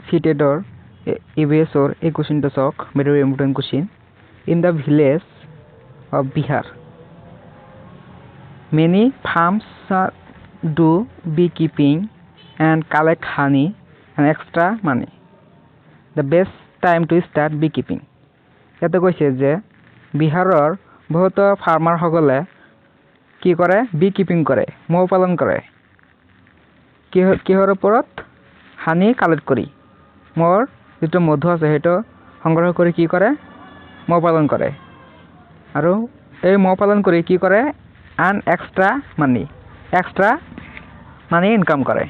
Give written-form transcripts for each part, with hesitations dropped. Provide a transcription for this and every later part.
seated or EVS or a question to talk, very important question. In the village of Bihar, many farms do beekeeping and collect honey and extra money. The best time to start beekeeping. ইয়াতে কৈছে যে বিহাৰৰ বহুত ফাৰ্মাৰসকলে কি কৰে beekeeping কৰে মৌ পালন কৰে কিহৰ ওপৰত হানি কালেক্ট কৰি মোৰ যেটো মধু আছে হেটো সংগ্ৰহ কৰি কি কৰে মৌ পালন কৰে আৰু এই মৌ পালন কৰি কি কৰে আন এক্সট্ৰা মানি ইনকাম কৰে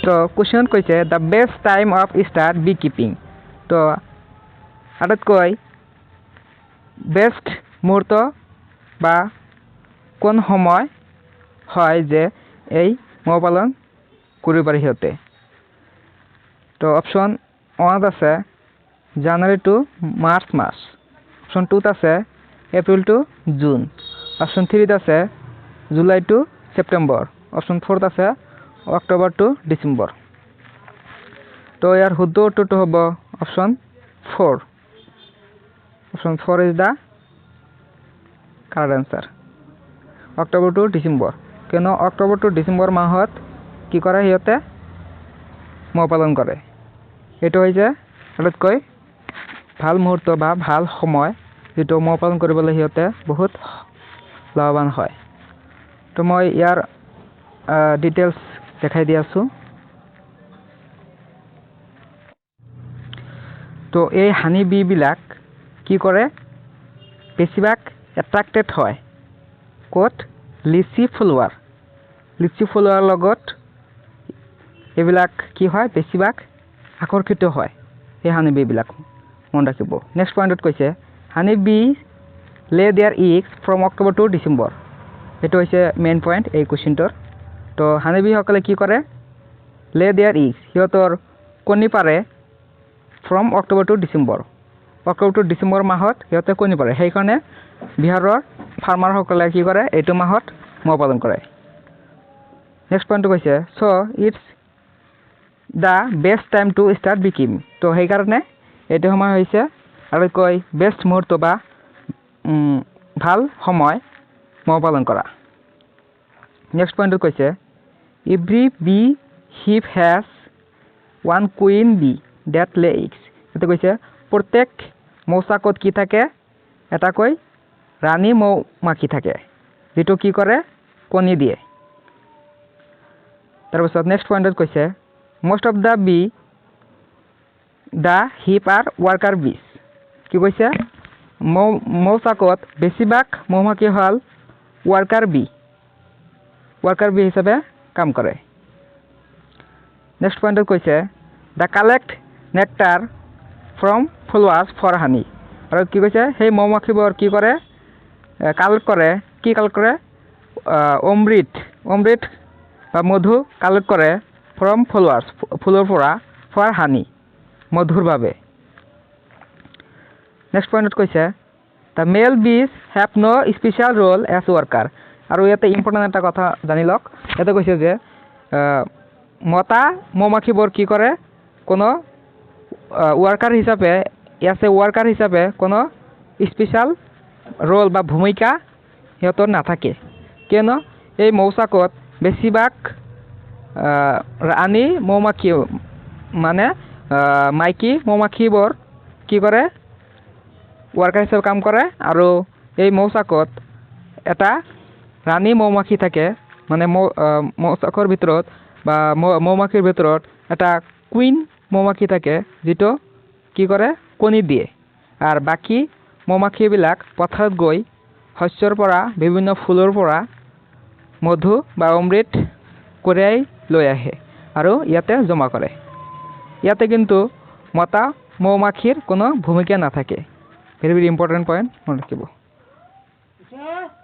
তো কোৱেশ্চন কৈছে the best time of start beekeeping তো আটাইতকৈ বেস্ট মুহূৰ্ত বা কোন সময় হয় যে এই মৌ পালন কৰিব পাৰি হতে তো অপশন 1 আছে জানুৱাৰী টু মাৰ্চ মাস অপশন 2 আছে এপ্ৰিল টু জুন অপশন 3 আছে জুলাই টু সেপ্টেম্বৰ অপশন 4 আছে অক্টোবৰ টু ডিসেম্বৰ তো ইয়াৰ শুদ্ধ উত্তৰটো হ'ব option 4 Option 4 is the correct answer. October to December. কেন অক্টোবৰ টু ডিসেম্বৰ মাহত কি কৰে হিয়তে মৌ পালন কৰে এটো হৈছে আটাইতকৈ ভাল মুহূৰ্ত বা ভাল সময় যেটো মৌ পালন কৰিবলৈ হিয়তে বহুত লাভৱান হয় তো মই ইয়াৰ ডিটেইলছ দেখাই দি আছো তো এই হানি বি বিলাক কি কৰে বেছিভাগ এট্ৰাক্টেড হয় কোট লিচি ফ্লাৱাৰ লগত এবিলাক কি হয় বেছিভাগ আকৰ্ষিত হয় এই হানি বি বিলাক মন ৰাখিব নেক্সট পইণ্টত কৈছে honey bee lay their eggs from October to December এটো হৈছে মেইন পইণ্ট এই কোৱেশ্চনটোৰ তো হানি বি সকলে কি কৰে লে देयर এগস হিয়তৰ কণী পাৰে from October to December October to December মাহত হিয়তে কণী পাৰে সেইকাৰণে বিহাৰৰ ফাৰ্মাৰ সকলে কি কৰে এইটো মাহত মৌ পালন কৰে নেক্সট পইণ্ট কৈছে so it's the best time to start beekeeping তো সেইকাৰণে এইটো সময় হৈছে আটাইতকৈ বেস্ট মুহূৰ্ত বা ভাল সময় মৌ পালন কৰা নেক্সট পইণ্টত কৈছে every bee hive has one queen bee that lay eggs এটো কৈছে প্ৰত্যেক মৌচাকত কি থাকে এটাকৈ ৰাণী মৌ মাখি থাকে যেটো কি কৰে কণী দিয়ে তাৰপিছত নেক্সট পইণ্টত কৈছে most of the bee the hive are worker bees কি কৈছে মৌচাকত বেছিভাগ মৌমাখি হল ওয়ার্কার বি হিচাপে কাম কৰে নেক্সট পইণ্টত কৈছে the collect nectar from flowers for honey আৰু কি কৈছে সেই মৌমাখিবোৰ কি কৰে কালেক্ট কৰে অমৃত বা মধু কালেক্ট কৰে from flowers ফুলৰ পৰা for honey মধুৰ বাবে নেক্সট পইণ্টত কৈছে the male bees have no special role as worker আৰু ইয়াতে ইম্পৰ্টেন্ট এটা কথা জানি লওক ইয়াতে কৈছে যে মতা মৌমাখিবোৰ কি কৰে কোনো ওয়াৰ্কাৰ হিসাবে কোনো স্পেশাল ৰোল বা ভূমিকা সিহঁতৰ নাথাকে কিয়নো এই মৌচাকত বেছিভাগ ৰাণী মৌমাখি মানে মাইকী মৌমাখিবোৰ কি কৰে ওয়াৰ্কাৰ হিসাবে কাম কৰে আৰু এই মৌচাকত এটা ৰাণী মৌমাখি থাকে মানে মৌচাকৰ ভিতৰত বা মৌমাখিৰ ভিতৰত এটা কুইন মৌমাখি থাকে যেটো কি কৰে কণী দিয়ে আৰ বাকি মৌমাখিবিলাক পথাৰত গৈ শস্যৰ পৰা বিভিন্ন ফুলৰ পৰা মধু বা অমৃত কঢ়িয়াই লৈ আহে আৰু ইয়াতে জমা কৰে ইয়াতে কিন্তু মতা মৌমাখিৰ কোনো ভূমিকা নাথাকে ভেৰি ভেৰি ইম্পৰ্টেন্ট পইণ্ট মনত ৰাখিব